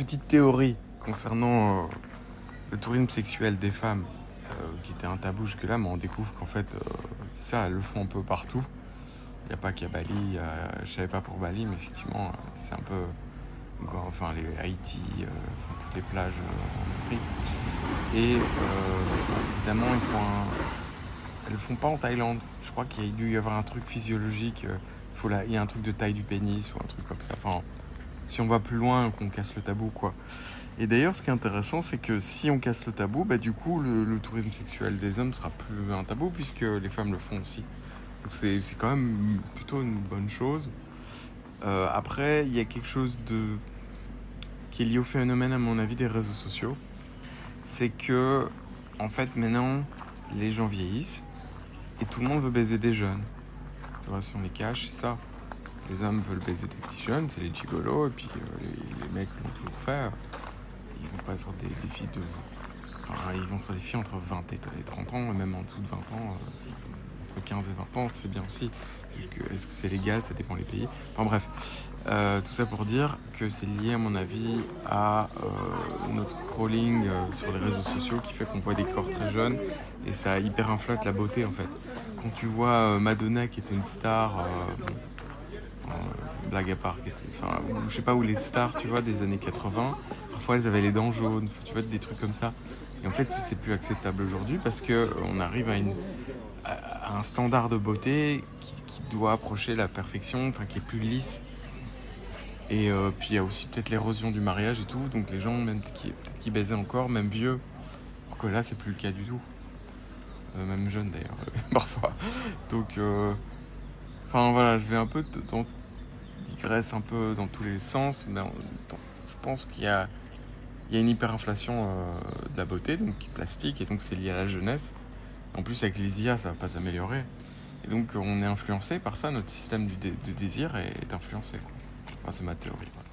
petite théorie concernant le tourisme sexuel des femmes, qui était un tabou jusque-là, mais on découvre qu'en fait, ça, elles le font un peu partout. Il n'y a pas qu'à Bali, je savais pas pour Bali, mais effectivement, c'est un peu, enfin, les Haïti, enfin, toutes les plages en Afrique. Et évidemment, elles le font pas en Thaïlande. Je crois qu'il y a dû y avoir un truc physiologique, il y a un truc de taille du pénis ou un truc comme ça. Enfin, si on va plus loin, qu'on casse le tabou, quoi. Et d'ailleurs, ce qui est intéressant, c'est que si on casse le tabou, bah, du coup, le tourisme sexuel des hommes sera plus un tabou, puisque les femmes le font aussi. Donc c'est quand même plutôt une bonne chose. Après, il y a quelque chose qui est lié au phénomène, à mon avis, des réseaux sociaux. C'est que, en fait, maintenant, les gens vieillissent et tout le monde veut baiser des jeunes. Tu vois, si on les cache, c'est ça. Les hommes veulent baiser des petits jeunes, c'est les gigolos, et puis les mecs l'ont toujours fait. Ils vont pas sur des filles de... Enfin, ils vont sur des filles entre 20 et 30 ans, et même en dessous de 20 ans, entre 15 et 20 ans, c'est bien aussi. Est-ce que c'est légal? Ça dépend des pays. Enfin bref, tout ça pour dire que c'est lié à mon avis à notre crawling sur les réseaux sociaux qui fait qu'on voit des corps très jeunes et ça hyper inflate la beauté en fait. Quand tu vois Madonna qui était une star, blague à part, enfin, je sais pas où les stars, tu vois, des années 80, parfois elles avaient les dents jaunes, tu vois, des trucs comme ça. Et en fait, c'est plus acceptable aujourd'hui parce que on arrive à un standard de beauté qui doit approcher la perfection, enfin qui est plus lisse. Et puis il y a aussi peut-être l'érosion du mariage et tout, donc les gens même peut-être qui baisaient encore, même vieux, alors que là c'est plus le cas du tout. Même jeune d'ailleurs, parfois. Donc, enfin voilà, je vais un peu digresse un peu dans tous les sens, mais je pense il y a une hyperinflation de la beauté, donc qui est plastique, et donc c'est lié à la jeunesse. En plus, avec les IA, ça va pas s'améliorer. Et donc, on est influencé par ça, notre système de désir est influencé, quoi. Enfin, c'est ma théorie. Voilà.